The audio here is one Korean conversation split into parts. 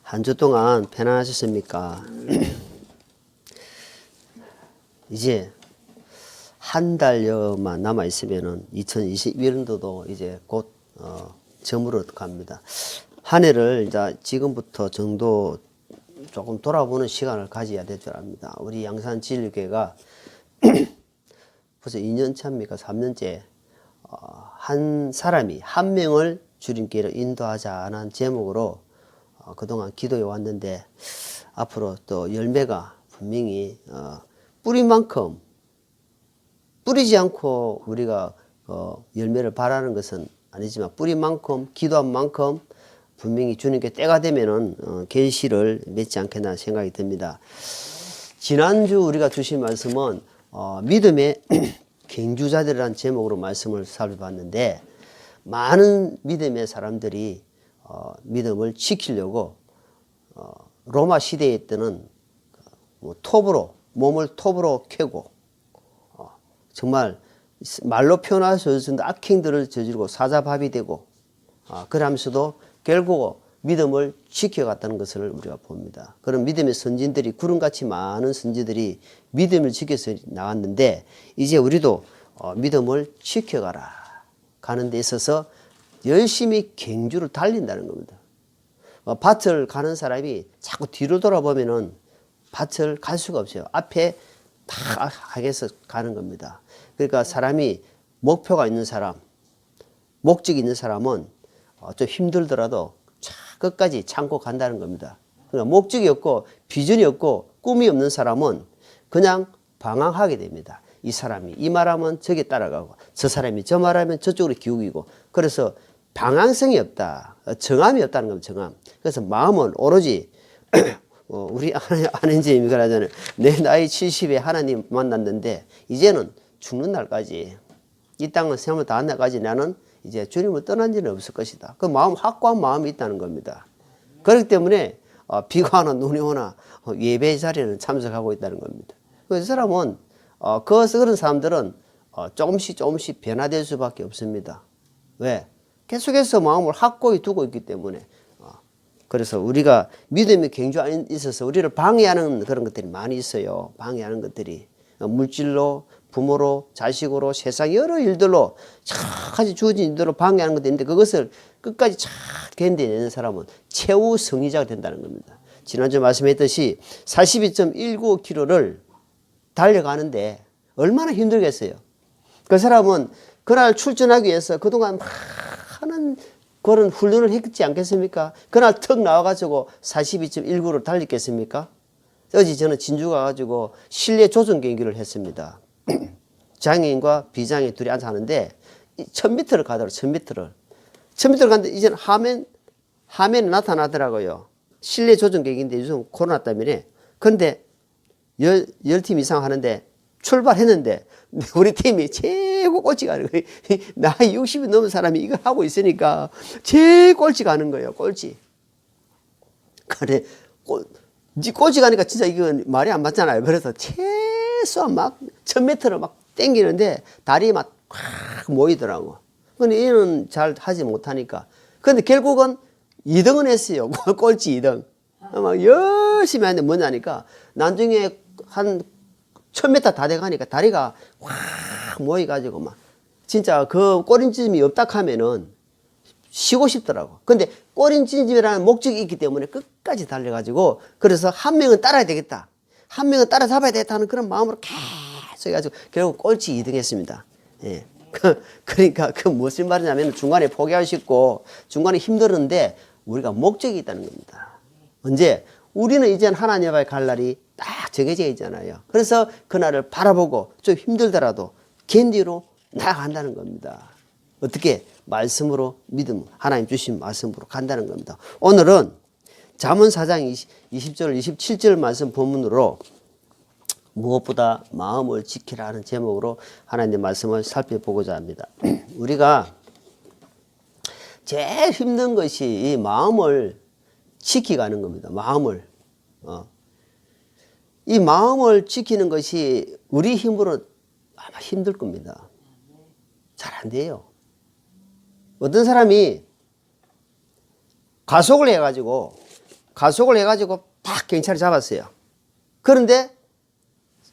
한 주 동안 편안하셨습니까? 이제 한 달여만 남아 있으면은 2021년도도 이제 곧 저물어 갑니다. 한 해를 이제 지금부터 정도 조금 돌아보는 시간을 가져야 될 줄 압니다. 우리 양산진리교회가 벌써 2년 차입니까? 3년째 한 사람이 한 명을 주님께로 인도하자는 제목으로 그동안 기도해 왔는데 앞으로 또 열매가 분명히 뿌린 만큼 뿌리지 않고 우리가 열매를 바라는 것은 아니지만 뿌린 만큼 기도한 만큼 분명히 주님께 때가 되면은 계시를 맺지 않겠나 생각이 듭니다. 지난주 우리가 주신 말씀은 믿음의 경주자들이라는 제목으로 말씀을 살펴봤는데 많은 믿음의 사람들이 믿음을 지키려고 로마 시대에 때는 톱으로 몸을 톱으로 캐고 정말 말로 표현할 수 없는 악행들을 저지르고 사자밥이 되고 그러면서도 결국 믿음을 지켜갔다는 것을 우리가 봅니다. 그런 믿음의 선진들이 구름같이 많은 선지들이 믿음을 지켜서 나왔는데 이제 우리도 믿음을 지켜가라 가는 데 있어서 열심히 경주를 달린다는 겁니다. 밭을 가는 사람이 자꾸 뒤로 돌아보면은 밭을 갈 수가 없어요. 앞에 다 하게서 가는 겁니다. 그러니까 사람이 목표가 있는 사람, 목적이 있는 사람은 좀 힘들더라도 끝까지 참고 간다는 겁니다. 그러니까 목적이 없고 비전이 없고 꿈이 없는 사람은 그냥 방황하게 됩니다. 이 사람이 이 말하면 저게 따라가고 저 사람이 저 말하면 저쪽으로 기우기고 그래서 방향성이 없다. 정함이 없다는 겁니다. 정함. 그래서 마음은 오로지 우리 안현재님이 그러잖아요. 내 나이 70에 하나님 만났는데 이제는 죽는 날까지 이 땅을 세월을 다한 날까지 나는 이제 주님을 떠난 일은 없을 것이다. 그 마음 확고한 마음이 있다는 겁니다. 그렇기 때문에 비가 오나 눈이 오나 예배 자리에는 참석하고 있다는 겁니다. 그 사람은 그런 사람들은 조금씩 변화될 수밖에 없습니다. 왜? 계속해서 마음을 확고히 두고 있기 때문에. 그래서 우리가 믿음의 경주에 있어서 우리를 방해하는 그런 것들이 많이 있어요. 방해하는 것들이 물질로, 부모로, 자식으로, 세상 여러 일들로 착하지 주어진 일들로 방해하는 것도 있는데 그것을 끝까지 착 견뎌내는 사람은 최후 승리자가 된다는 겁니다. 지난주 말씀했듯이 42.195km를 달려가는데 얼마나 힘들겠어요. 그 사람은 그날 출전하기 위해서 그동안 많은 그런 훈련을 했지 않겠습니까? 그날 턱 나와가지고 42.19를 달렸겠습니까? 어제 저는 진주 가가지고 실내 조정 경기를 했습니다. 장애인과 비장애인 둘이 앉아 하는데 1000m를 가더라고요. 1000m를. 1000m를 갔는데 이제는 화면에 나타나더라고요. 실내 조정 경기인데 요즘 코로나 때문에. 그런데 10팀 이상 하는데 출발했는데 우리 팀이 최고 꼴찌 가는 거예요. 나이 60이 넘은 사람이 이걸 하고 있으니까 제일 꼴찌 가는 거예요. 꼴찌. 그래 꼴찌 가니까 진짜 이건 말이 안 맞잖아요. 그래서 최소한 막 1000m를 막 땡기는데 다리에 막 확 모이더라고. 근데 얘는 잘 하지 못하니까. 근데 결국은 2등은 했어요. 꼴찌 2등. 막 열심히 하는데 뭐냐니까 나중에 한 1000m 다 돼가니까 다리가 확 모여가지고 막 진짜 그 꼬림짐이 없다 하면은 쉬고 싶더라고. 근데 꼬림짐이라는 목적이 있기 때문에 끝까지 달려가지고 그래서 한 명은 따라야 되겠다. 한 명은 따라잡아야 되겠다는 그런 마음으로 계속 해가지고 결국 꼴찌 2등 했습니다. 예. 그러니까 그 무슨 말이냐면 중간에 포기하고 싶고 중간에 힘들었는데 우리가 목적이 있다는 겁니다. 언제? 우리는 이제 하나님 앞에 갈 날이 딱 정해져 있잖아요. 그래서 그날을 바라보고 좀 힘들더라도 견디로 나아간다는 겁니다. 어떻게? 말씀으로 믿음, 하나님 주신 말씀으로 간다는 겁니다. 오늘은 잠언 4장 20절 27절 말씀 본문으로 무엇보다 마음을 지키라는 제목으로 하나님의 말씀을 살펴보고자 합니다. 우리가 제일 힘든 것이 이 마음을 지키가는 겁니다. 마음을. 이 마음을 지키는 것이 우리 힘으로 아마 힘들 겁니다. 잘 안 돼요. 어떤 사람이 가속을 해가지고 가속을 해가지고 팍 경찰이 잡았어요. 그런데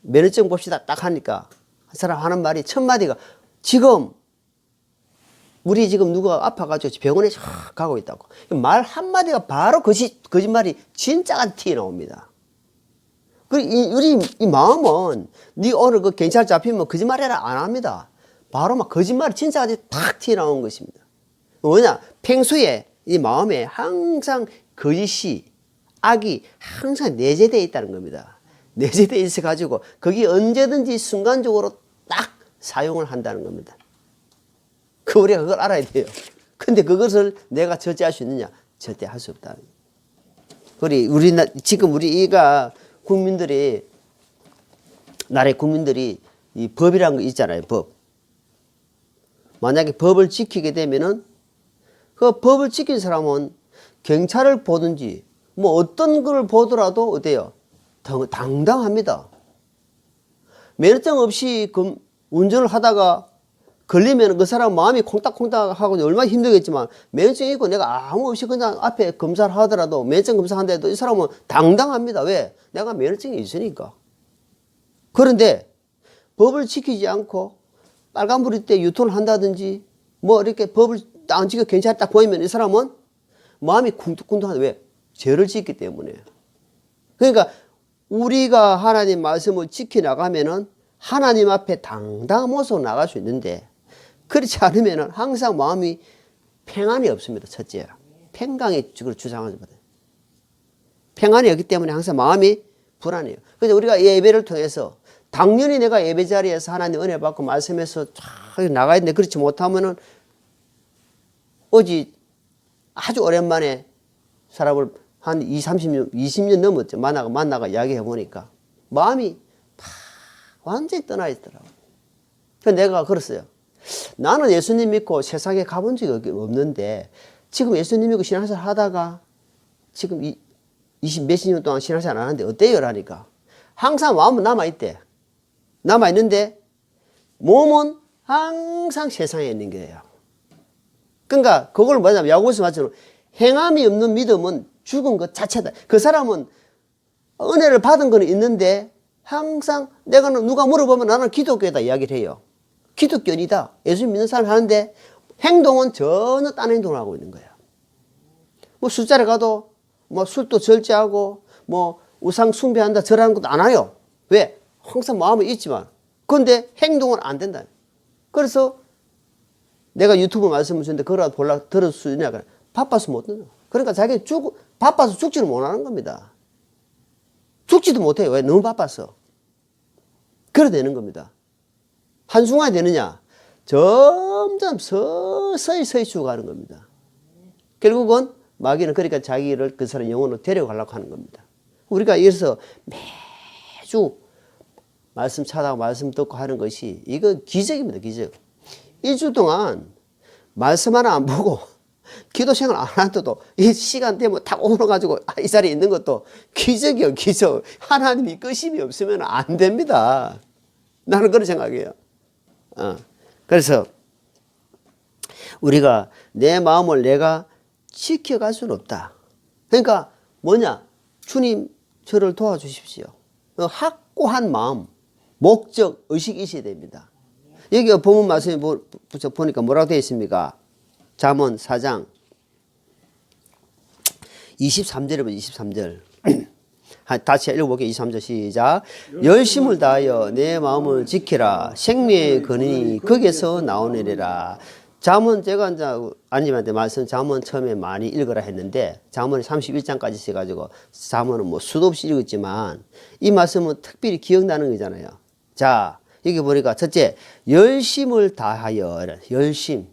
면허증 봅시다 딱 하니까 한 사람 하는 말이 첫 마디가 지금 우리 지금 누가 아파가지고 병원에 샥 가고 있다고. 말 한마디가 바로 거짓말이 진짜가 티 나옵니다. 우리 이 마음은 네 오늘 그 경찰 잡히면 거짓말해라 안 합니다. 바로 막 거짓말이 진짜가 탁 티 나온 것입니다. 뭐냐? 평소에 이 마음에 항상 거짓이 악이 항상 내재되어 있다는 겁니다. 내재되어 있어가지고 거기 언제든지 순간적으로 딱 사용을 한다는 겁니다. 우리가 그걸 알아야 돼요. 근데 그것을 내가 절제할 수 있느냐? 절대 할 수 없다. 지금 우리가 국민들이, 나라의 국민들이 이 법이라는 거 있잖아요. 법. 만약에 법을 지키게 되면은 그 법을 지킨 사람은 경찰을 보든지 뭐 어떤 걸 보더라도 어때요? 당당합니다. 면허증 없이 운전을 하다가 걸리면 그 사람 마음이 콩닥콩닥 하고 얼마나 힘들겠지만 면허증이 있고 내가 아무 없이 그냥 앞에 검사를 하더라도 면허증 검사한다 해도 이 사람은 당당합니다. 왜? 내가 면허증이 있으니까. 그런데 법을 지키지 않고 빨간불일 때 유턴을 한다든지 뭐 이렇게 법을 안 지켜 경찰이 딱 보이면 이 사람은 마음이 쿵덕쿵덕하다. 왜? 죄를 짓기 때문에. 그러니까 우리가 하나님 말씀을 지켜나가면은 하나님 앞에 당당한 모습으로 나갈 수 있는데 그렇지 않으면은 항상 마음이 평안이 없습니다. 첫째. 평강이 주장하지 못해요. 평안이 없기 때문에 항상 마음이 불안해요. 그래서 우리가 예배를 통해서 당연히 내가 예배 자리에서 하나님 은혜 받고 말씀에서 쫙 나가야 되는데 그렇지 못하면은 어제 아주 오랜만에 사람을 한 20년 넘었죠. 만나가 이야기해 보니까 마음이 완전히 떠나 있더라고요. 그래서 내가 그랬어요. 나는 예수님 믿고 세상에 가본 적이 없는데 지금 예수님 믿고 신앙생활 하다가 지금 20 몇십 년 동안 신앙생활 안 하는데 어때요? 라니까 항상 마음은 남아있대. 남아있는데 몸은 항상 세상에 있는 거예요. 그러니까 그걸 뭐냐면 야고보서 말처럼 행함이 없는 믿음은 죽은 것 자체다. 그 사람은 은혜를 받은 건 있는데 항상 내가 누가 물어보면 나는 기독교다 이야기를 해요. 기독교인이다. 예수님 믿는 사람 하는데 행동은 전혀 딴 행동을 하고 있는 거예요. 뭐 술자리 가도 뭐 술도 절제하고 뭐 우상 숭배한다 절하는 것도 안 해요. 왜? 항상 마음은 있지만 그런데 행동은 안 된다. 그래서 내가 유튜브 말씀을 주는데 그거라도 들을 수 있냐? 바빠서 못 듣는. 그러니까 자기 바빠서 죽지를 못하는 겁니다. 죽지도 못해요. 왜? 너무 바빠서. 그래 되는 겁니다. 한순간에 되느냐? 점점 서서히 죽어가는 겁니다. 결국은 마귀는 그러니까 자기를 그 사람 영혼으로 데려가려고 하는 겁니다. 우리가 이래서 매주 말씀 찾아가고 말씀 듣고 하는 것이 이거 기적입니다. 기적. 2주 동안 말씀 하나 안 보고 기도 생활 안 하더라도 이 시간 되면 딱 오러가지고 이 자리에 있는 것도 기적이요. 기적. 하나님이 끄심이 없으면 안 됩니다. 나는 그런 생각이에요. 그래서 우리가 내 마음을 내가 지켜갈 수는 없다. 그러니까 뭐냐? 주님 저를 도와주십시오. 확고한 마음, 목적, 의식이 있어야 됩니다. 여기 본문 말씀에 보니까 뭐라고 되어 있습니까? 잠언 4장 23절에 보면 23절 다시 읽어볼게요. 23절 시작. 열심을 다하여 내 마음을 지키라. 생명의 근원이 거기에서 나오느니라. 잠언 제가 이제 아님한테 말씀 잠언 처음에 많이 읽으라 했는데 잠언이 31장까지 있어가지고 잠언은 뭐 수도 없이 읽었지만 이 말씀은 특별히 기억나는 거잖아요. 자 여기 보니까 첫째 열심을 다하여 열심.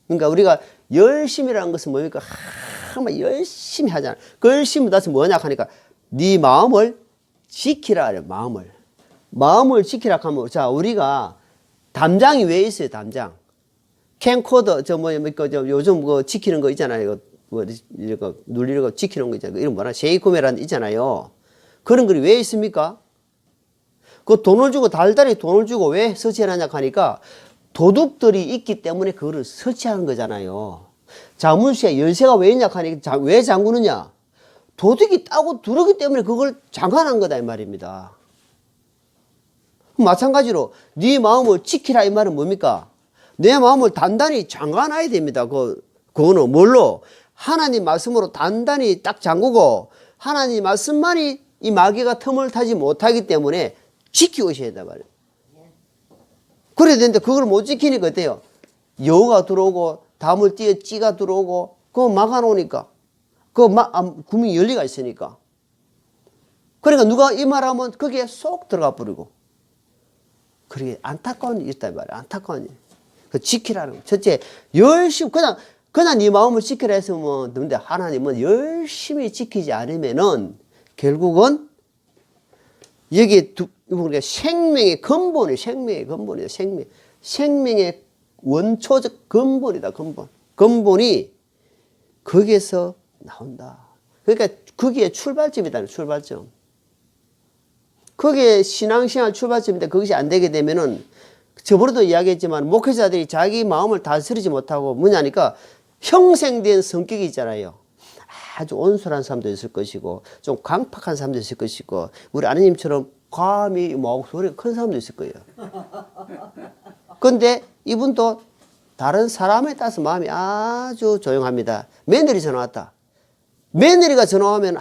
그러니까 우리가 열심이라는 것은 뭡니까? 정말 열심히 하잖아. 그 열심을 다해서 뭐냐 하니까 네 마음을 지키라 그래. 마음을 지키라 하면 자 우리가 담장이 왜 있어요? 담장. 캠코더 요즘 그 지키는 거 있잖아요. 이거 눌리는 거 지키는 거 있잖아요. 이름 뭐라 세이코메라는 있잖아요. 그런 글이 왜 있습니까? 그 돈을 주고 달달이 돈을 주고 왜 설치해놨냐 하니까 도둑들이 있기 때문에 그거를 설치하는 거잖아요. 자문시에 열쇠가 왜 있냐 하니까 왜 잠그느냐? 도둑이 따고 들어오기 때문에 그걸 장관한 거다 이 말입니다. 마찬가지로 네 마음을 지키라 이 말은 뭡니까? 내 마음을 단단히 장관해야 됩니다. 그거는 뭘로? 하나님 말씀으로 단단히 딱 잠그고 하나님 말씀만이 이 마귀가 틈을 타지 못하기 때문에 지키고 있어야 된다 말이에요. 그래야 되는데 그걸 못 지키니까 어때요? 여우가 들어오고 담을 띄어 찌가 들어오고 그거 막아놓으니까 구멍이 열리가 있으니까 그러니까 누가 이 말하면 거기에 쏙 들어가 버리고 그게 안타까운 일이 있단 말이에요. 안타까운 일. 그 지키라는 거. 첫째 열심히 그냥 네 마음을 지키라 했으면 되는데 하나님은 열심히 지키지 않으면은 결국은 여기 우리가 생명의 근본이 생명의 근본이다. 생명의 원초적 근본이다. 근본이 거기에서 나온다. 그러니까 거기에 출발점이다. 출발점. 그게 신앙생활 출발점인데 그것이 안 되게 되면은 저번에도 이야기했지만 목회자들이 자기 마음을 다스리지 못하고 뭐냐니까 형성된 성격이 있잖아요. 아주 온순한 사람도 있을 것이고 좀 강팍한 사람도 있을 것이고 우리 아내님처럼 감히 목소리가 큰 사람도 있을 거예요. 그런데 이분도 다른 사람에 따라서 마음이 아주 조용합니다. 며느리 전화 왔다. 며느리가 전화하면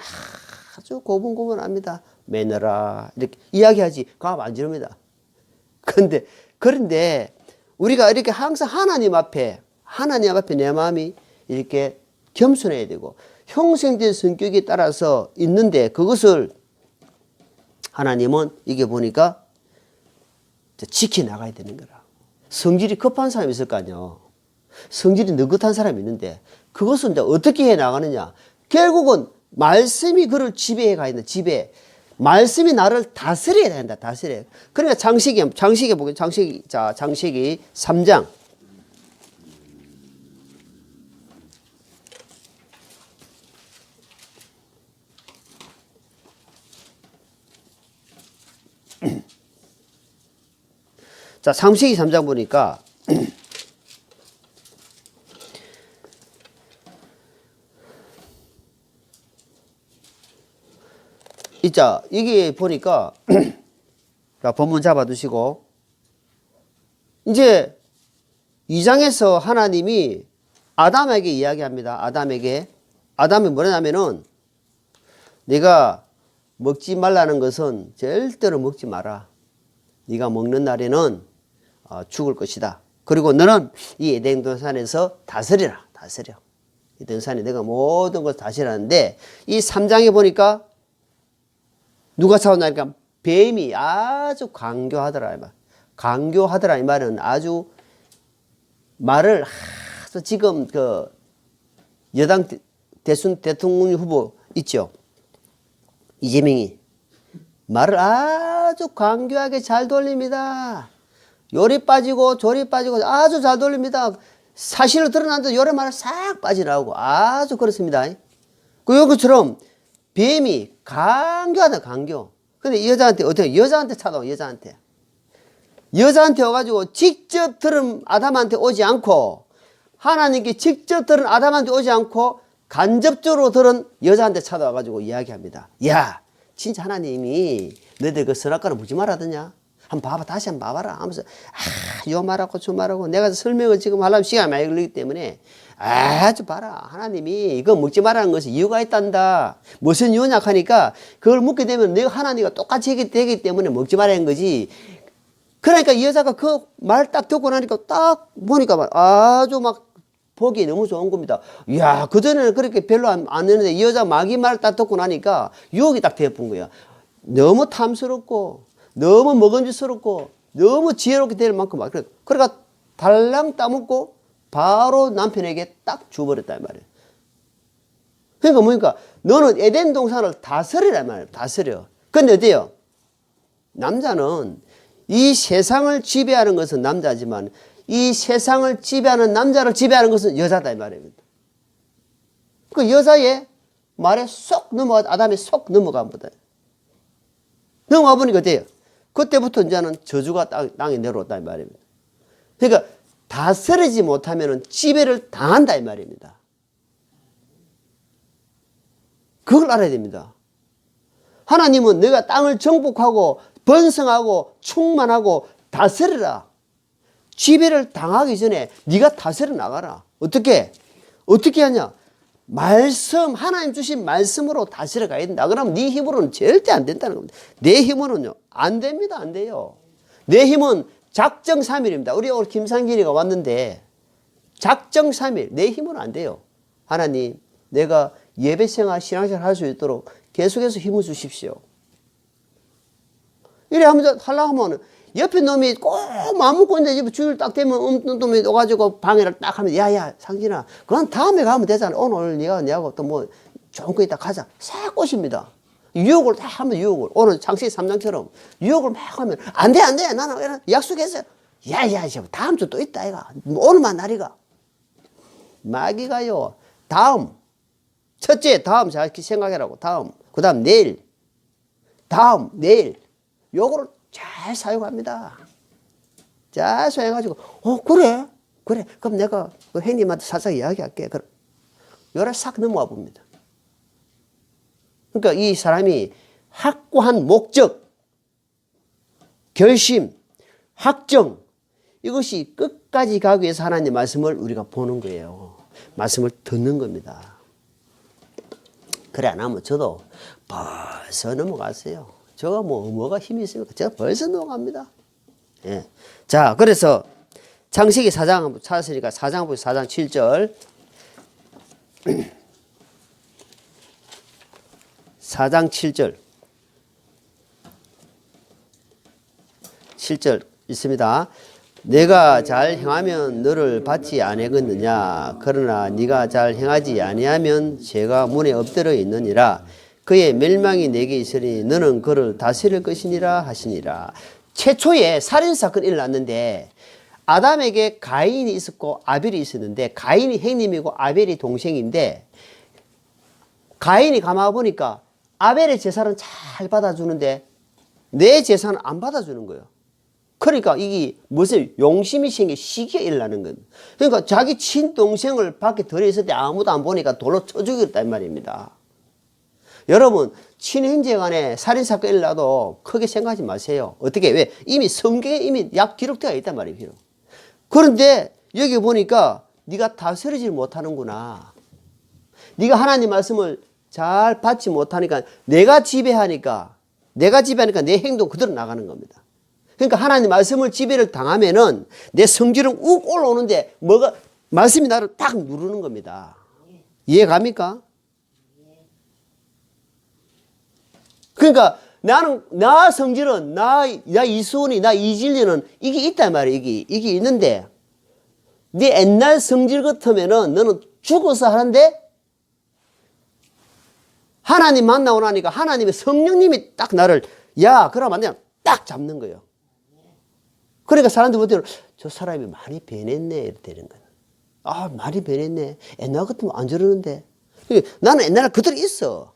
아주 고분고분합니다. 매너라 이렇게 이야기하지 감 안 지릅니다. 그런데 우리가 이렇게 항상 하나님 앞에 내 마음이 이렇게 겸손해야 되고 형성된 성격에 따라서 있는데 그것을 하나님은 이게 보니까 지켜나가야 되는 거라. 성질이 급한 사람이 있을 거 아니에요. 성질이 느긋한 사람이 있는데 그것을 이제 어떻게 해 나가느냐. 결국은 말씀이 그를 지배해 가 있는 지배. 말씀이 나를 다스려야 된다. 다스려. 그러니까 장세기 보게 장세기 3장. 자, 창세기 3장 보니까 자, 여기 보니까 자, 본문 잡아두시고 이제 2장에서 하나님이 아담에게 이야기합니다. 아담이 뭐냐면은 네가 먹지 말라는 것은 절대로 먹지 마라. 네가 먹는 날에는 죽을 것이다. 그리고 너는 이 에덴 동산에서 다스려. 이 동산에 내가 모든 것을 다스리는데 이 3장에 보니까 누가 찾아오니까 뱀이 아주 강교하더라. 강교하더라 이 말은 아주 말을 지금 그 여당 대통령 후보 있죠. 이재명이 말을 아주 강교하게 잘 돌립니다. 요리 빠지고 조리 빠지고 아주 잘 돌립니다. 사실을 드러났는데 요리 말을 싹 빠지나오고 아주 그렇습니다. 그것처럼 뱀이 강교하다 강교. 근데 이 여자한테 어떻게 여자한테 찾아와. 여자한테 와가지고 직접 들은 아담한테 오지 않고 하나님께 직접 들은 아담한테 오지 않고 간접적으로 들은 여자한테 찾아와가지고 이야기합니다. 야 진짜 하나님이 너희들 그 선악과를 묻지 말하더냐. 한번 봐봐. 다시 한번 봐봐라 하면서 요 말하고 저 말하고 내가 설명을 지금 하려면 시간이 많이 걸리기 때문에 아주 봐라. 하나님이 이거 먹지 말라는 것은 이유가 있단다. 무슨 이유냐 하니까 그걸 묻게 되면 내가 하나님과 똑같이 되기 때문에 먹지 말라는 거지. 그러니까 이 여자가 그 말 딱 듣고 나니까 딱 보니까 아주 막 보기 너무 좋은 겁니다. 이야, 그전에는 그렇게 별로 안 했는데 이 여자 마귀 말 딱 듣고 나니까 유혹이 딱 되어본 거야. 너무 탐스럽고 너무 먹음직스럽고 너무 지혜롭게 될 만큼 막 그러니까 달랑 따먹고 바로 남편에게 딱 주버렸다 이 말이에요. 그러니까 뭐니까 너는 에덴 동산을 다스리란 말이에요. 다스려. 근데 어때요? 남자는 이 세상을 지배하는 것은 남자지만 이 세상을 지배하는 남자를 지배하는 것은 여자다 이 말입니다. 그 여자의 말에 쏙 넘어가 아담이 쏙 넘어간 거다. 넘어가 보니까 어때요? 그때부터 이제는 저주가 땅에 내려왔다 이 말입니다. 그러니까 다스리지 못하면 지배를 당한다 이 말입니다. 그걸 알아야 됩니다. 하나님은 내가 땅을 정복하고 번성하고 충만하고 다스려라. 지배를 당하기 전에 네가 다스려 나가라. 어떻게 하냐? 말씀, 하나님 주신 말씀으로 다스려 가야 된다. 그러면 네 힘으로는 절대 안 된다는 겁니다. 내 힘으로는요, 안 됩니다. 안 돼요. 내 힘은 작정삼일입니다. 우리 오늘 김상길이가 왔는데 작정삼일, 내 힘으로는 안 돼요. 하나님, 내가 예배생활, 신앙생활 할 수 있도록 계속해서 힘을 주십시오. 이래 하면서 하려고 하면 옆에 놈이 꼭 마음 먹고 있는데 주일 딱 되면 없는 놈이 오가지고 방해를 딱 하면 야야 상진아 그건 다음에 가면 되잖아. 오늘 내하고 또 뭐 좋은 거 있다 가자. 싹 꼬십니다. 유혹을 다 하면 유혹을. 오늘 창세기 3장처럼 유혹을 막 하면 안 돼 나는 약속했어요. 야야 다음 주 또 있다 이가. 오늘만 날이가. 마귀가요. 다음 첫째 다음 잘 생각해라고. 다음 그 다음 내일 다음 내일 요거를 잘 사용합니다. 잘 사용해가지고 그래 그럼 내가 그 형님한테 살짝 이야기할게. 그럼 요래 싹 넘어와 봅니다. 그러니까 이 사람이 확고한 목적, 결심, 확정 이것이 끝까지 가기 위해서 하나님의 말씀을 우리가 보는 거예요. 말씀을 듣는 겁니다. 그래 안 하면 저도 벌써 넘어갔어요. 저가 뭐가 힘이 있습니까? 제가 벌써 넘어갑니다. 예. 자, 그래서 창세기 4장 한번 찾았으니까 4장 보세요. 4장 7절. 4장 7절. 7절 있습니다. 내가 잘 행하면 너를 받지 아니하겠느냐. 그러나 네가 잘 행하지 아니하면 죄가 문에 엎드려 있느니라. 그의 멸망이 내게 있으니 너는 그를 다스릴 것이니라 하시니라. 최초에 살인사건이 일어났는데 아담에게 가인이 있었고 아벨이 있었는데 가인이 형님이고 아벨이 동생인데 가인이 가만 보니까 아벨의 제사는 잘 받아주는데 내 제사는 안 받아주는 거예요. 그러니까 이게 무슨 용심이 생겨 시기가 일어나는 거예요. 그러니까 자기 친동생을 밖에 들어있을 때 아무도 안 보니까 돌로 쳐 죽였단 말입니다. 여러분 친형제 간에 살인사건이 일어나도 크게 생각하지 마세요. 어떻게? 왜? 이미 성경에 이미 약 기록되어 있단 말이에요. 그런데 여기 보니까 네가 다스리지 못하는구나. 네가 하나님 말씀을 잘 받지 못하니까 내가 지배하니까 내 행동 그대로 나가는 겁니다. 그러니까 하나님 말씀을 지배를 당하면은 내 성질은 욱 올라오는데 뭐가 말씀이 나를 딱 누르는 겁니다. 이해 갑니까? 그러니까 나 성질은 나 이수원이 나 이진리는 이게 있단 말이에요. 이게 있는데 네 옛날 성질 같으면은 너는 죽어서 하는데 하나님 만나고 나니까 하나님의 성령님이 딱 나를 그러면 안 돼. 딱 잡는 거예요. 그러니까 사람들 볼 때는 저 사람이 많이 변했네 이렇게 되는 거예요. 많이 변했네. 옛날 같으면 안 저러는데. 나는 옛날에 그대로 있어.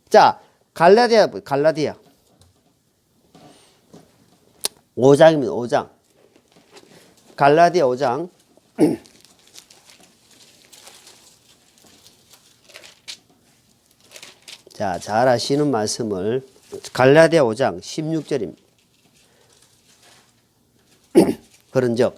자, 갈라디아 5장입니다. 5장. 갈라디아 5장. 자, 잘 아시는 말씀을 갈라디아 5장 16절입니다. 그런즉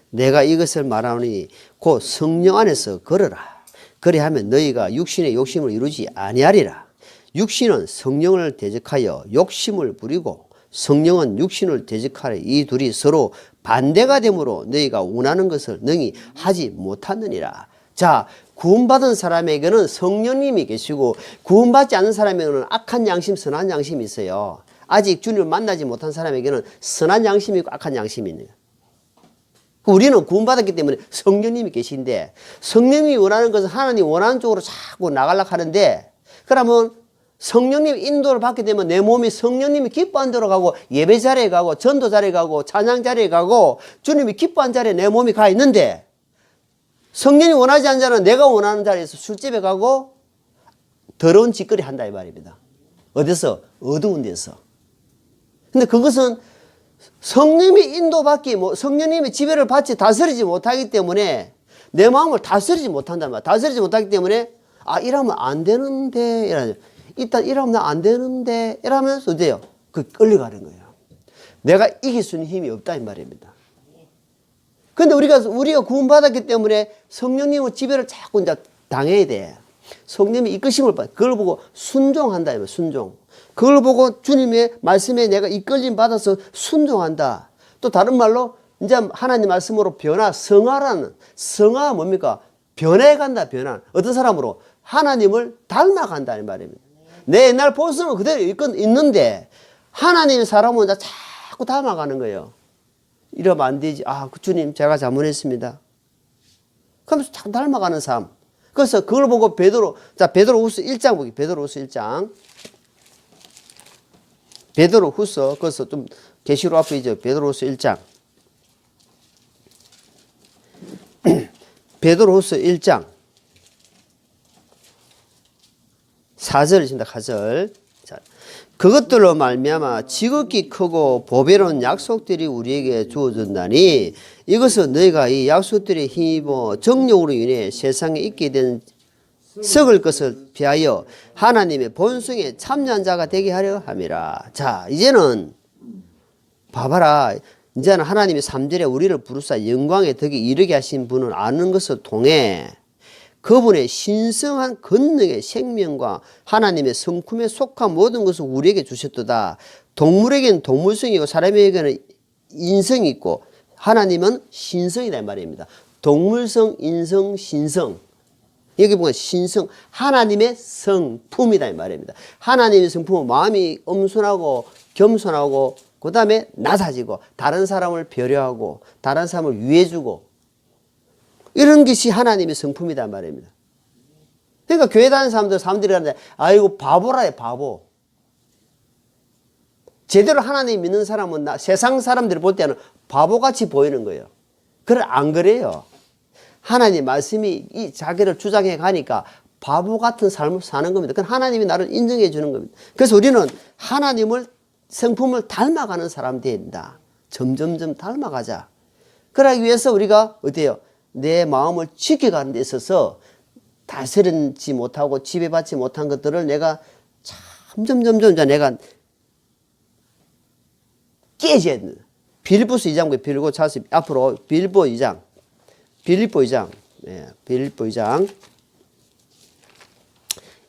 내가 이것을 말하노니 곧 성령 안에서 걸어라. 그리하면 너희가 육신의 욕심을 이루지 아니하리라. 육신은 성령을 대적하여 욕심을 부리고 성령은 육신을 대적하여 이 둘이 서로 반대가 되므로 너희가 원하는 것을 능히 하지 못하느니라. 자, 구원받은 사람에게는 성령님이 계시고 구원받지 않는 사람에게는 악한 양심, 선한 양심이 있어요. 아직 주님을 만나지 못한 사람에게는 선한 양심이 있고 악한 양심이 있는 거예요. 우리는 구원받았기 때문에 성령님이 계신데 성령님이 원하는 것은 하나님 원하는 쪽으로 자꾸 나가려고 하는데 그러면 성령님 인도를 받게 되면 내 몸이 성령님이 기뻐한 대로 가고 예배 자리에 가고 전도 자리에 가고 찬양 자리에 가고 주님이 기뻐한 자리에 내 몸이 가 있는데 성령이 원하지 않는 자는 내가 원하는 자리에서 술집에 가고 더러운 짓거리 한다 이 말입니다. 어디서? 어두운 데서. 근데 그것은 성령님이 인도받기, 성령님의 지배를 받지 다스리지 못하기 때문에 내 마음을 다스리지 못한단 말이야. 다스리지 못하기 때문에 아, 이러면 안 되는데, 이러죠. 일단 이러면 안 되는데, 이러면서 어때요? 그 끌려가는 거예요. 내가 이길 수 있는 힘이 없다, 이 말입니다. 근데 우리가 구원받았기 때문에 성령님의 지배를 자꾸 이제 당해야 돼. 성령님이 이끄심을 받아. 그걸 보고 순종한다, 이 말, 순종. 그걸 보고 주님의 말씀에 내가 이끌림 받아서 순종한다. 또 다른 말로 이제 하나님 말씀으로 성화 뭡니까? 변해간다, 변한. 어떤 사람으로? 하나님을 닮아간다, 이 말입니다. 내 옛날 모습은 그대로 있는데, 하나님의 사람은 이제 자꾸 닮아가는 거예요. 이러면 안 되지. 아, 주님, 제가 잘못했습니다. 그러면서 자꾸 닮아가는 삶. 그래서 그걸 보고 베드로후서 1장 보기. 베드로후서 1장. 베드로후서, 그래서 좀 계시록 앞에 있죠. 베드로후서 1장. 베드로후서 1장 4절입니다. 4절. 자, 그것들로 말미암아 지극히 크고 보배로운 약속들이 우리에게 주어졌나니 이것은 너희가 이 약속들에 힘입어 정욕으로 인해 세상에 있게 된 썩을 것을 피하여 하나님의 본성에 참여한 자가 되게 하려 함이라. 자, 이제는 봐봐라. 이제는 하나님이 3절에 우리를 부르사 영광의 덕에 이르게 하신 분을 아는 것을 통해 그분의 신성한 권능의 생명과 하나님의 성품에 속한 모든 것을 우리에게 주셨도다. 동물에게는 동물성이고 사람에게는 인성이 있고 하나님은 신성이다, 이 말입니다. 동물성, 인성, 신성. 여기 보면 신성, 하나님의 성품이다, 이 말입니다. 하나님의 성품은 마음이 엄순하고 겸손하고 그 다음에 낮아지고 다른 사람을 배려하고 다른 사람을 위해주고 이런 것이 하나님의 성품이다 말입니다. 그러니까 교회 다니는 사람들이 하는데 아이고 바보라 해, 바보. 제대로 하나님 믿는 사람은 세상 사람들이 볼 때는 바보같이 보이는 거예요. 그래, 안 그래요. 하나님 말씀이 이 자기를 주장해 가니까 바보 같은 삶을 사는 겁니다. 그건 하나님이 나를 인정해 주는 겁니다. 그래서 우리는 하나님을 성품을 닮아가는 사람 된다. 점점점 닮아가자. 그러기 위해서 우리가 어때요? 내 마음을 지켜가는 데 있어서 다스리지 못하고 지배받지 못한 것들을 내가 점점점점 내가 깨져야 된다. 빌립보서 2장 빌고 차서 앞으로 빌립보 2장. 네, 빌립보 2장.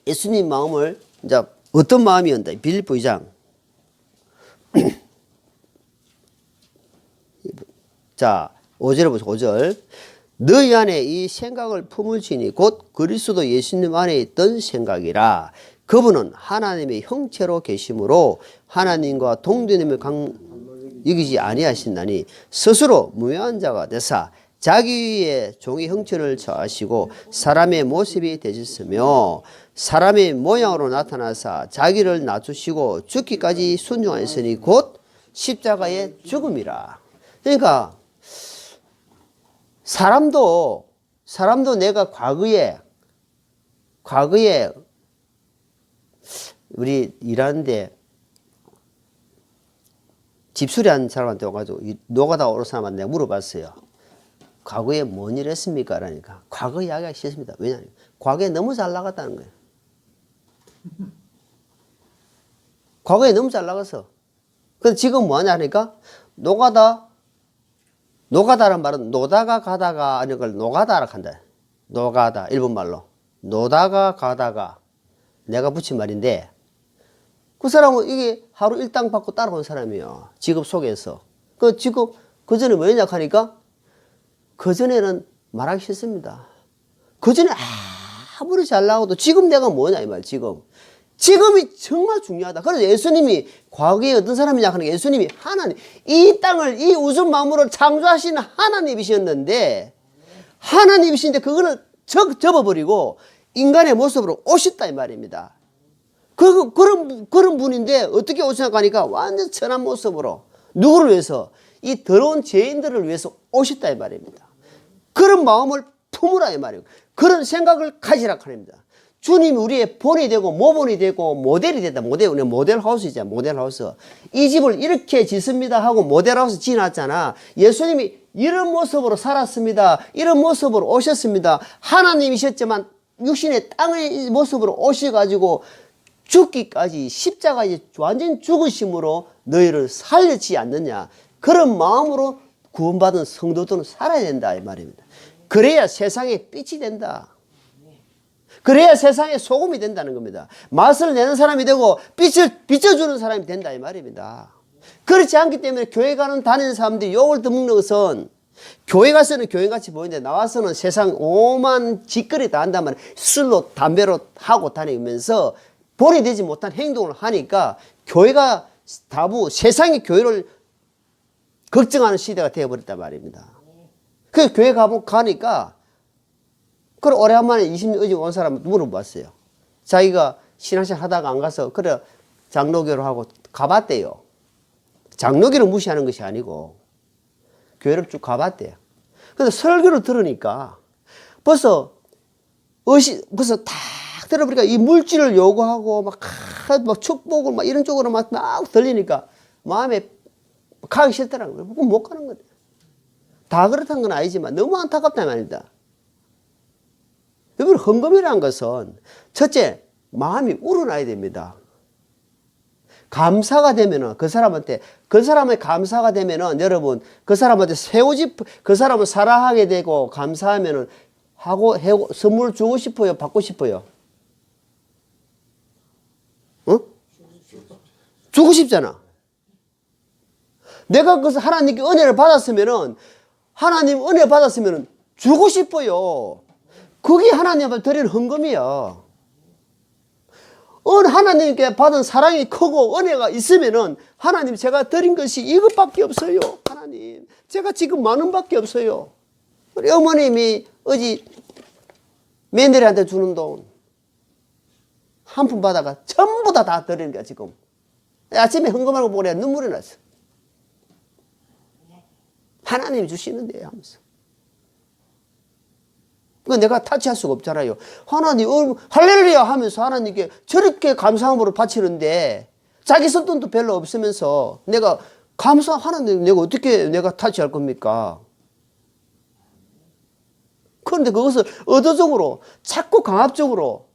예수님 마음을 이제 어떤 마음이었다. 빌립보 2장. 자, 5절에 보세요. 5절. 너희 안에 이 생각을 품을지니 곧 그리스도 예수님 안에 있던 생각이라. 그분은 하나님의 형체로 계심으로 하나님과 동등됨을 여기지 아니하신다니 스스로 무해한 자가 되사 자기의 종의 형체를 처하시고 사람의 모습이 되셨으며 사람의 모양으로 나타나사 자기를 낮추시고 죽기까지 순종하였으니 곧 십자가의 죽음이라. 그러니까 사람도 내가 과거에 우리 일하는데 집수리한 사람한테 와가지고 노가다 오는 사람한테 내가 물어봤어요. 과거에 뭔 일 했습니까? 라니까 과거 이야기가 싫습니다. 왜냐하면 과거에 너무 잘 나갔다는 거예요. 과거에 너무 잘 나가서. 근데 지금 뭐 하냐 하니까 노가다란 말은 노다가 가다가 아니 걸 노가다라 한다. 노가다 일본말로 노다가 가다가 내가 붙인 말인데 그 사람은 이게 하루 일당 받고 따라온 사람이에요. 직업 속에서. 그 직업 그 전에 뭐였냐 하니까 그 전에는 말하기 싫습니다. 그 전에 아무리 잘 나와도 지금 내가 뭐냐 이 말. 지금이 정말 중요하다. 그래서 예수님이 과거에 어떤 사람이냐 하니까 예수님이 하나님, 이 땅을 이 우주 만물을 창조하시는 하나님이셨는데 하나님이신데 그거를 접어버리고 인간의 모습으로 오셨다 이 말입니다. 그런 분인데 어떻게 오셨나 하니까 완전 천한 모습으로 누구를 위해서? 이 더러운 죄인들을 위해서 오셨다 이 말입니다. 그런 마음을 품으라 이 말이에요. 그런 생각을 가지라 합니다. 주님이 우리의 본이 되고 모본이 되고 모델이 된다. 모델하우스이잖아. 모델하우스. 이 집을 이렇게 짓습니다 하고 모델하우스 지어놨잖아. 예수님이 이런 모습으로 살았습니다. 이런 모습으로 오셨습니다. 하나님이셨지만 육신의 땅의 모습으로 오셔가지고 죽기까지 십자가에 완전 죽으심으로 너희를 살려지 않느냐. 그런 마음으로 구원받은 성도들은 살아야 된다 이 말입니다. 그래야 세상에 빛이 된다. 그래야 세상에 소금이 된다는 겁니다. 맛을 내는 사람이 되고 빛을 비춰주는 사람이 된다 이 말입니다. 그렇지 않기 때문에 교회 다니는 사람들이 욕을 듣는 것은 교회 가서는 교회같이 보이는데 나와서는 세상 오만 짓거리 다 한단 말이에요. 술로 담배로 하고 다니면서 본이 되지 못한 행동을 하니까 교회가 다부 세상의 교회를 걱정하는 시대가 되어버렸단 말입니다. 그 교회 가니까 그래 오래간만에 20년 의지 온 사람 물어봤어요. 자기가 신앙생활 하다가 안 가서 그래 장로교를 하고 가봤대요. 장로교를 무시하는 것이 아니고 교회를 쭉 가봤대요. 근데 설교를 들으니까 벌써 딱 들어보니까 이 물질을 요구하고 막 축복을 막 이런 쪽으로 막 들리니까 마음에 가기 싫더라고요. 못 가는 거예요. 다 그렇다는 건 아니지만 너무 안타깝단 말입니다. 여러분 헌금이라는 것은 첫째 마음이 우러나야 됩니다. 감사가 되면은 그 사람의 감사가 되면은 여러분 그 사람한테 그 사람을 사랑하게 되고 감사하면은 선물 주고 싶어요, 받고 싶어요. 어? 주고 싶잖아. 내가 그래서 하나님께 은혜를 받았으면은 하나님 은혜 받았으면은 주고 싶어요. 그게 하나님 앞에 드리는 헌금이야. 하나님께 받은 사랑이 크고 은혜가 있으면은 하나님 제가 드린 것이 이것밖에 없어요. 하나님 제가 지금 10,000원밖에 없어요. 우리 어머님이 어제 며느리한테 주는 돈 한 푼 받아가 전부 다 드리는 거야 지금. 아침에 헌금하고 보고 내가 눈물이 났어. 하나님이 주시는데 하면서. 그 내가 타치할 수가 없잖아요. 하나님 할렐루야 하면서 하나님께 저렇게 감사함으로 바치는데 자기 손돈도 별로 없으면서 내가 하나님 내가 어떻게 내가 타치할 겁니까? 그런데 그것을 의도적으로 자꾸 강압적으로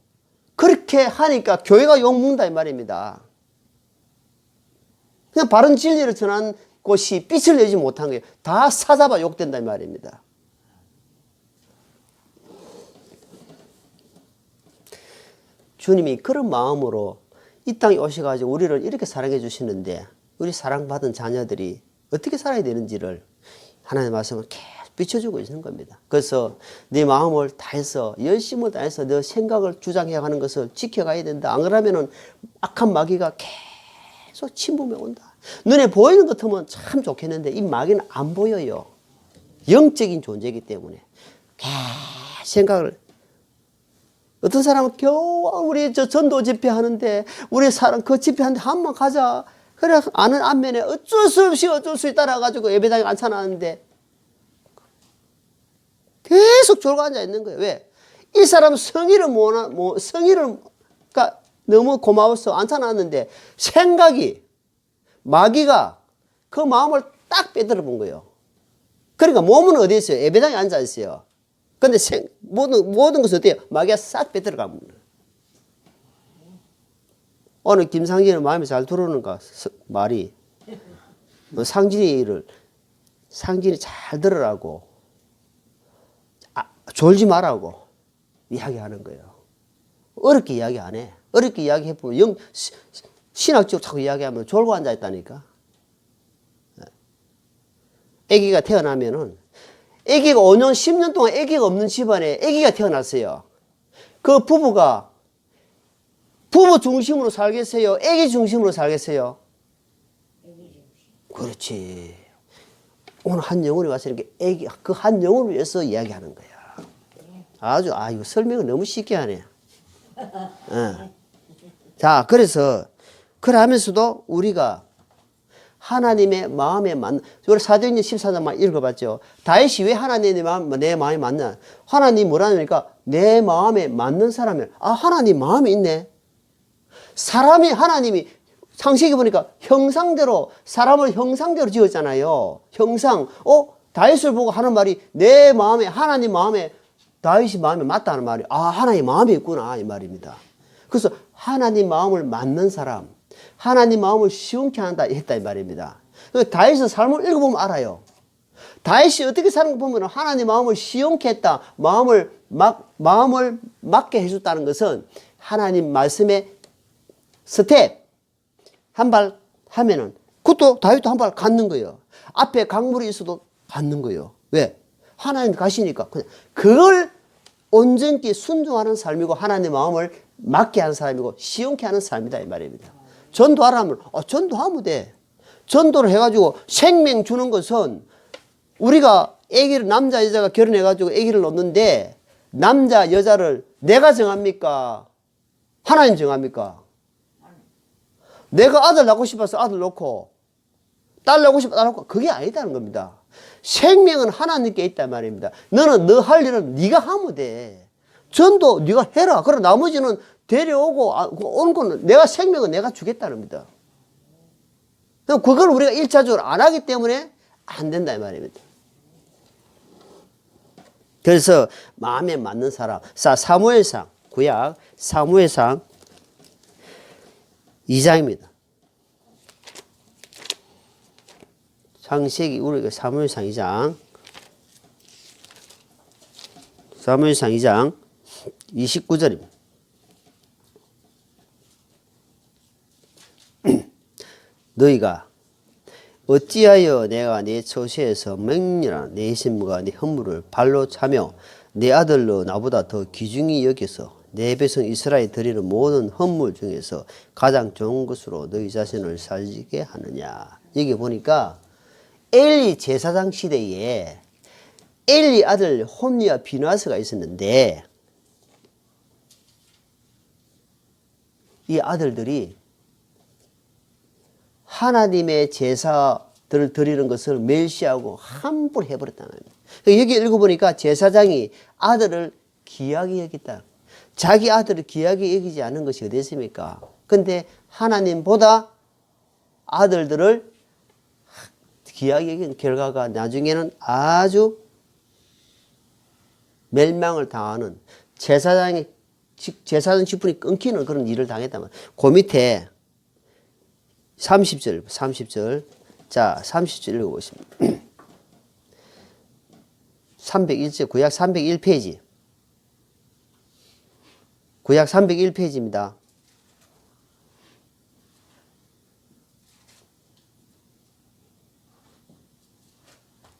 그렇게 하니까 교회가 욕먹는다 이 말입니다. 그냥 바른 진리를 전한 곳이 빛을 내지 못한 거예요. 다 사잡아 욕된다 이 말입니다. 주님이 그런 마음으로 이 땅에 오셔가지고 우리를 이렇게 사랑해 주시는데 우리 사랑받은 자녀들이 어떻게 살아야 되는지를 하나님의 말씀을 계속 비춰주고 있는 겁니다. 그래서 네 마음을 다해서 열심을 다해서 너 생각을 주장해가는 것을 지켜가야 된다. 안 그러면은 악한 마귀가 계속 침범해 온다. 눈에 보이는 것 같으면 참 좋겠는데 이 마귀는 안 보여요. 영적인 존재이기 때문에 계속 생각을 어떤 사람은 겨우 우리 전도 집회 하는데 우리 사람 그 집회 하는데 한번 가자. 그래 아는 안면에 어쩔 수 따라가지고 예배당에 앉혀놨는데 계속 졸고 앉아 있는 거예요. 왜? 이 사람 성의를 그러니까 너무 고마워서 앉혀놨는데 생각이 마귀가 그 마음을 딱 빼들어 본 거예요. 그러니까 몸은 어디 있어요? 예배당에 앉아 있어요. 근데 모든 것은 어때요? 마귀가 싹 빼들어갑니다. 오늘 김상진은 마음에 잘 들어오는가? 말이. 상진이 잘 들으라고. 졸지 말라고 이야기하는 거예요. 어렵게 이야기 안 해. 어렵게 이야기해보면 신학적으로 자꾸 이야기하면 졸고 앉아있다니까. 아기가 태어나면은 아기가 5년, 10년 동안 아기가 없는 집안에 아기가 태어났어요. 그 부부가 부부 중심으로 살겠어요? 아기 중심으로 살겠어요? 그렇지. 오늘 한 영혼이 와서 이렇게 그 한 영혼을 위해서 이야기하는 거야. 이거 설명을 너무 쉽게 하네. 자, 그래서 그러면서도 우리가 하나님의 마음에 맞는, 우리 사도행전 14장만 읽어봤죠. 다윗이 왜 내 마음에 맞나? 하나님 뭐라니까 내 마음에 맞는 사람이야. 하나님 마음이 있네. 하나님이 창세기 보니까 사람을 형상대로 지었잖아요. 형상. 다윗을 보고 하는 말이 내 마음에, 하나님 마음에 다윗이 마음이 맞다는 말이 하나님 마음이 있구나 이 말입니다. 그래서 하나님 마음을 맞는 사람, 하나님 마음을 시원케 한다 했다 이 말입니다. 다윗의 삶을 읽어보면 알아요. 다윗이 어떻게 사는 거 보면 하나님 마음을 시원케 했다, 마음을 맞게 해줬다는 것은 하나님 말씀에 스텝 한 발 하면은 그것도 다윗도 한 발 갖는 거예요. 앞에 강물이 있어도 갖는 거예요. 왜? 하나님 가시니까 그냥 그걸 온전히 순종하는 삶이고 하나님 마음을 맞게 하는 사람이고 시원케 하는 삶이다 이 말입니다. 전도하라면 전도하면 돼. 전도를 해가지고 생명 주는 것은 우리가 아기를 남자 여자가 결혼해가지고 아기를 낳는데 남자 여자를 내가 정합니까? 하나님 정합니까? 내가 아들 낳고 싶어서 아들 낳고 딸 낳고 싶어 딸 낳고 그게 아니다는 겁니다. 생명은 하나님께 있단 말입니다. 너는 너 할 일은 네가 하면 돼. 전도 네가 해라. 그럼 나머지는 데려오고 오는 거는 내가 생명은 내가 주겠다는 겁니다. 그걸 우리가 일차적으로 안 하기 때문에 안 된다 이 말입니다. 그래서 마음에 맞는 사람. 사무엘상 구약 사무엘상 2장입니다. 창세기 우리가 사무엘상 2장 29절입니다. 너희가 어찌하여 내가 네 처소에서 맹렬한 내 신부가 네 허물을 발로 차며 내 아들로 나보다 더 귀중히 여겨서 내 백성 이스라엘 드리는 모든 헌물 중에서 가장 좋은 것으로 너희 자신을 살게 하느냐. 여기 보니까 엘리 제사장 시대에 엘리 아들 홈리와 비누아스가 있었는데 이 아들들이 하나님의 제사들을 드리는 것을 멸시하고 함부로 해버렸다는 거예요. 여기 읽어보니까 제사장이 아들을 귀하게 여겼다. 자기 아들을 귀하게 여기지 않은 것이 어디 있습니까? 근데 하나님보다 아들들을 귀하게 여긴 결과가 나중에는 아주 멸망을 당하는 제사장 직분이 끊기는 그런 일을 당했다면 그 밑에 30절. 자, 30절 읽어보십니다. 301절, 구약 301페이지. 구약 301페이지입니다.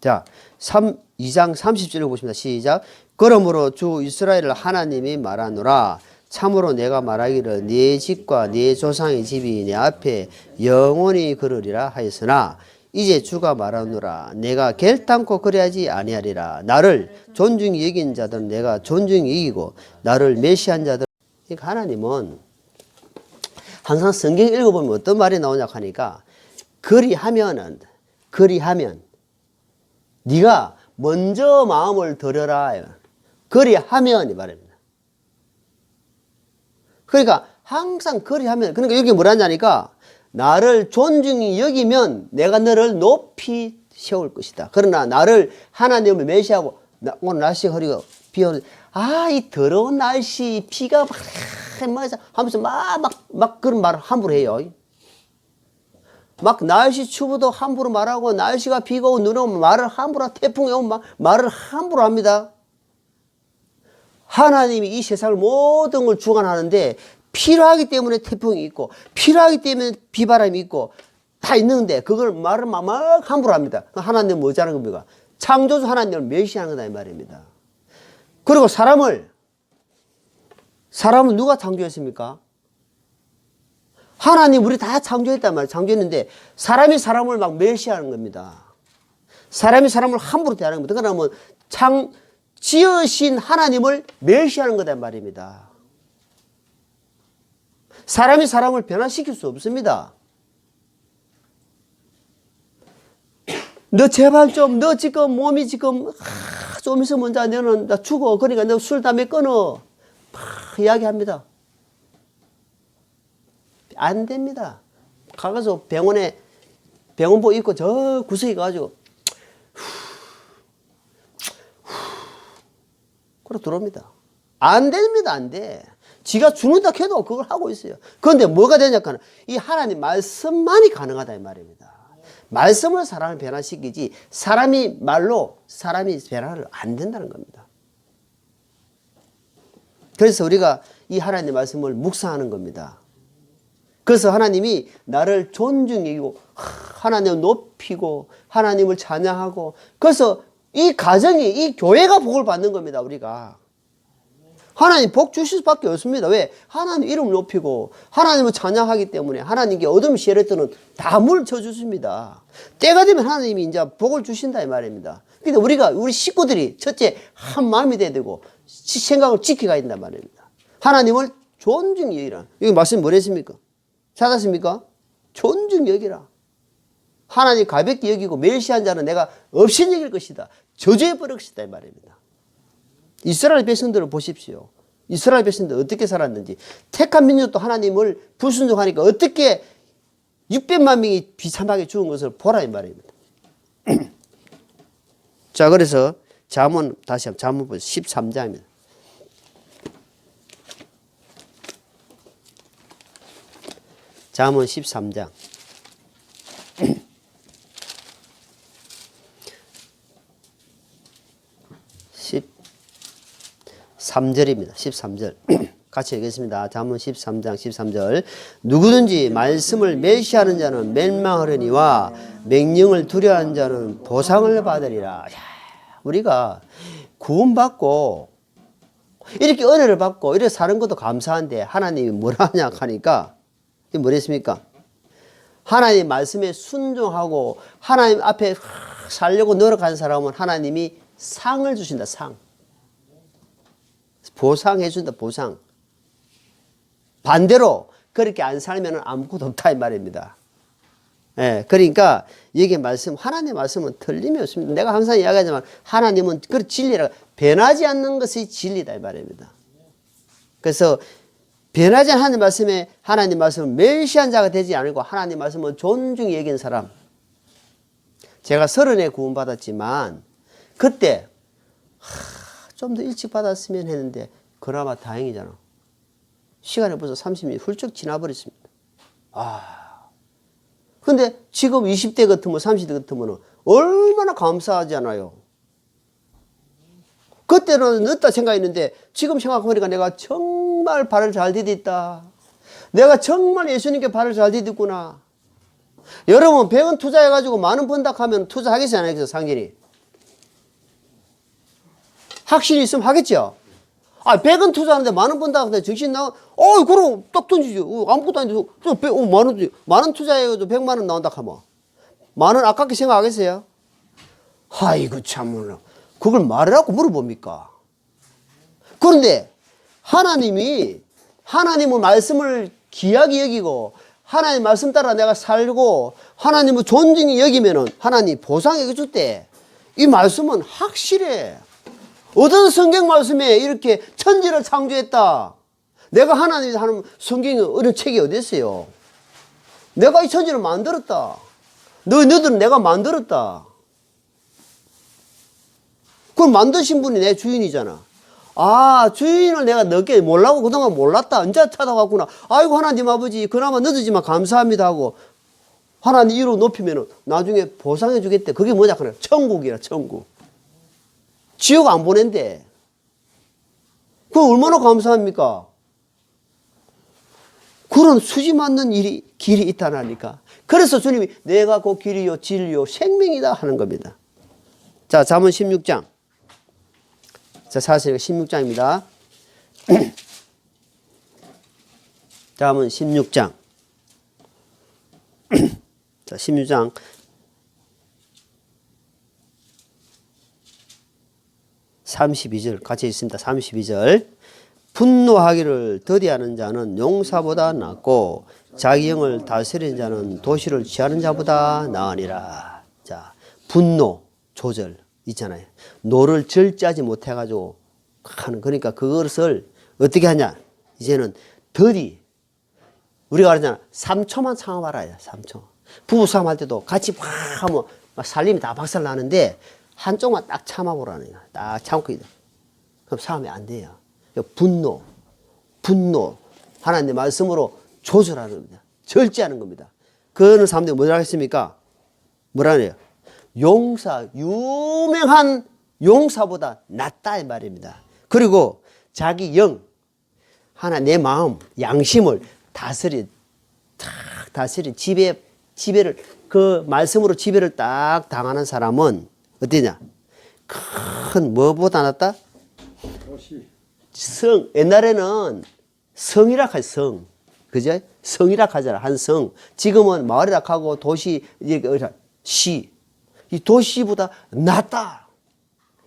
자, 2장 30절을 보십니다. 시작. 그러므로 주 이스라엘 하나님이 말하노라. 참으로 내가 말하기를 네 집과 네 조상의 집이 내 앞에 영원히 걸으리라 하였으나 이제 주가 말하노라. 내가 결단코 그래야지 아니하리라. 나를 존중히 여긴 자들은 내가 존중히 여기고 나를 멸시한 자들. 그러니까 하나님은 항상 성경 읽어보면 어떤 말이 나오냐 하니까 그리하면 네가 먼저 마음을 들여라. 그리하면 이 말입니다. 그러니까 항상 그리하면, 그러니까 여기 뭐라냐니까 나를 존중히 여기면 내가 너를 높이 세울 것이다. 그러나 나를 하나님을 멸시하고 오늘 날씨 흐리고 비 오는 이 더러운 날씨 비가 막 하면서 막 그런 말을 함부로 해요. 막 날씨 추워도 함부로 말하고 날씨가 비가 오고 눈 오면 말을 함부로 하고 태풍이 오면 말을 함부로 합니다. 하나님이 이 세상을 모든 걸 주관하는데 필요하기 때문에 태풍이 있고 필요하기 때문에 비바람이 있고 다 있는데 그걸 말을 막 함부로 합니다. 하나님은 뭐지 하는 겁니까? 창조주 하나님을 멸시하는 거다 이 말입니다. 그리고 사람은 누가 창조했습니까? 하나님 우리 다 창조했단 말이에요. 창조했는데 사람이 사람을 막 멸시하는 겁니다. 사람이 사람을 함부로 대하는 겁니다. 그러면 지으신 하나님을 멸시하는 거다 말입니다. 사람이 사람을 변화시킬 수 없습니다. 너 제발 너 지금 몸이 지금 좀 있으면 너는 나 죽어. 그러니까 너 술 담배 끊어. 이야기합니다. 안 됩니다. 가서 병원복 입고 저 구석에 가가지고 그래 들어옵니다. 안 됩니다. 안 돼. 지가 죽는다 해도 그걸 하고 있어요. 그런데 뭐가 되냐면 이 하나님 말씀만이 가능하다 이 말입니다. 말씀으로 사람을 변화시키지 사람이 말로 사람이 변화를 안 된다는 겁니다. 그래서 우리가 이 하나님의 말씀을 묵상하는 겁니다. 그래서 하나님이 나를 존중히 여기고 하나님을 높이고 하나님을 찬양하고 그래서 이 가정이 이 교회가 복을 받는 겁니다. 우리가 하나님 복 주실 수밖에 없습니다. 왜? 하나님 이름을 높이고 하나님을 찬양하기 때문에 하나님께 어둠 시에레트는 다 물쳐 주십니다. 때가 되면 하나님이 이제 복을 주신다 이 말입니다. 근데 우리 식구들이 첫째 한 마음이 돼야 되고 생각을 지켜가야 된단 말입니다. 하나님을 존중히 여기라. 여기 말씀 뭐랬습니까? 찾았습니까? 존중히 여기라. 하나님 가볍게 여기고 멸시한 자는 내가 없이 여길 것이다. 저주해 버릴 것이다 이 말입니다. 이스라엘 백성들을 보십시오. 이스라엘 백성들 어떻게 살았는지. 택한 민족도 하나님을 불순종하니까 어떻게 600만 명이 비참하게 죽은 것을 보라 이 말입니다. 자, 그래서 잠언 다시 한번 잠언 보세요. 13장입니다. 잠언 13장. 13절입니다. 13절. 같이 읽겠습니다. 잠언 13장 13절. 누구든지 말씀을 멸시하는 자는 멸망하려니와 명령을 두려워하는 자는 보상을 받으리라. 우리가 구원받고 이렇게 은혜를 받고 이렇게 사는 것도 감사한데 하나님이 뭐라 하냐 하니까 이게 뭐랬습니까? 하나님 말씀에 순종하고 하나님 앞에 살려고 노력하는 사람은 하나님이 상을 주신다. 상. 보상해 준다. 보상. 반대로 그렇게 안 살면 아무것도 없다 이 말입니다. 예, 그러니까 여기 말씀 하나님의 말씀은 틀림이 없습니다. 내가 항상 이야기하지만 하나님은 그 진리라 변하지 않는 것이 진리다 이 말입니다. 그래서 변하지 않는 말씀에 하나님 말씀을 멸시한 자가 되지 않고 하나님 말씀을 존중히 여기는 사람. 제가 30에 구원받았지만 그때 좀 더 일찍 받았으면 했는데 그나마 다행이잖아. 시간이 벌써 30년이 훌쩍 지나버렸습니다. 근데 지금 20대 같으면 30대 같으면 얼마나 감사하잖아요. 그때는 늦다 생각했는데 지금 생각해보니까 내가 정말 발을 잘 디뎠다. 내가 정말 예수님께 발을 잘 디뎠구나. 여러분 100원 투자해가지고 만원 번다 하면 투자하겠어요 안 하겠어요 상진이? 확신이 있으면 하겠죠? 100원 투자하는데 만원 번다 하는데 정신 나가, 그럼 딱 던지죠. 아무것도 아닌데, 만원 투자해가지고 100만원 나온다 하면. 만원 아깝게 생각하겠어요? 아이고, 참말로. 그걸 말하라고 물어봅니까? 그런데 하나님은 말씀을 귀하게 여기고, 하나님 말씀 따라 내가 살고, 하나님을 존중히 여기면은 하나님 보상해 줄 때, 이 말씀은 확실해. 어떤 성경 말씀에 이렇게 천지를 창조했다. 내가 하나님이 하는 성경에 어떤 책이 어디 있어요? 내가 이 천지를 만들었다. 너희들은 내가 만들었다. 그걸 만드신 분이 내 주인이잖아. 주인을 내가 늦게 몰라고 그동안 몰랐다. 언제 찾아갔구나. 아이고 하나님 아버지 그나마 늦었지만 감사합니다 하고 하나님 이름 높이면 나중에 보상해 주겠대. 그게 뭐냐 그래. 천국이라 천국. 지옥 안 보낸대. 그럼 얼마나 감사합니까? 그런 수지 맞는 길이 있다니까. 그래서 주님이 내가 그 길이요 진리요 생명이다 하는 겁니다. 자, 잠언 16장. 자, 사실 16장입니다. 잠언 16장. 자, 16장. 32절 같이 있습니다. 32절. 분노하기를 더디하는 자는 용사보다 낫고 자기 영을 다스리는 자는 도시를 취하는 자보다 나으니라. 자, 분노 조절 있잖아요. 노를 절제하지 못해가지고 하는 그러니까 그것을 어떻게 하냐? 이제는 우리가 그러잖아. 3초만 참아봐라. 3초. 부부싸움 할 때도 같이 막 하면 막 살림이 다 박살 나는데 한쪽만 딱 참아보라는 거야. 딱 참고 있다. 그럼 싸움이 안 돼요. 분노, 하나님의 말씀으로 조절하는 겁니다. 절제하는 겁니다. 그런 사람들이 뭐라 했습니까? 뭐라 그래요? 유명한 용사보다 낫다 이 말입니다. 그리고 자기 영, 내 마음, 양심을 다스린 지배를 그 말씀으로 지배를 딱 당하는 사람은 어디냐? 큰 뭐보다 낫다? 옛날에는 성이라 하죠. 성. 그죠? 성이라 하잖아. 한 성. 지금은 마을이라 하고 도시, 시. 이 도시보다 낫다.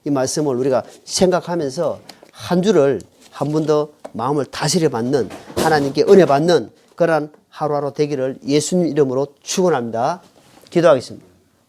이 말씀을 우리가 생각하면서 한 주를 한 번 더 마음을 다스려 받는, 하나님께 은혜 받는 그런 하루하루 되기를 예수님 이름으로 축원합니다. 기도하겠습니다.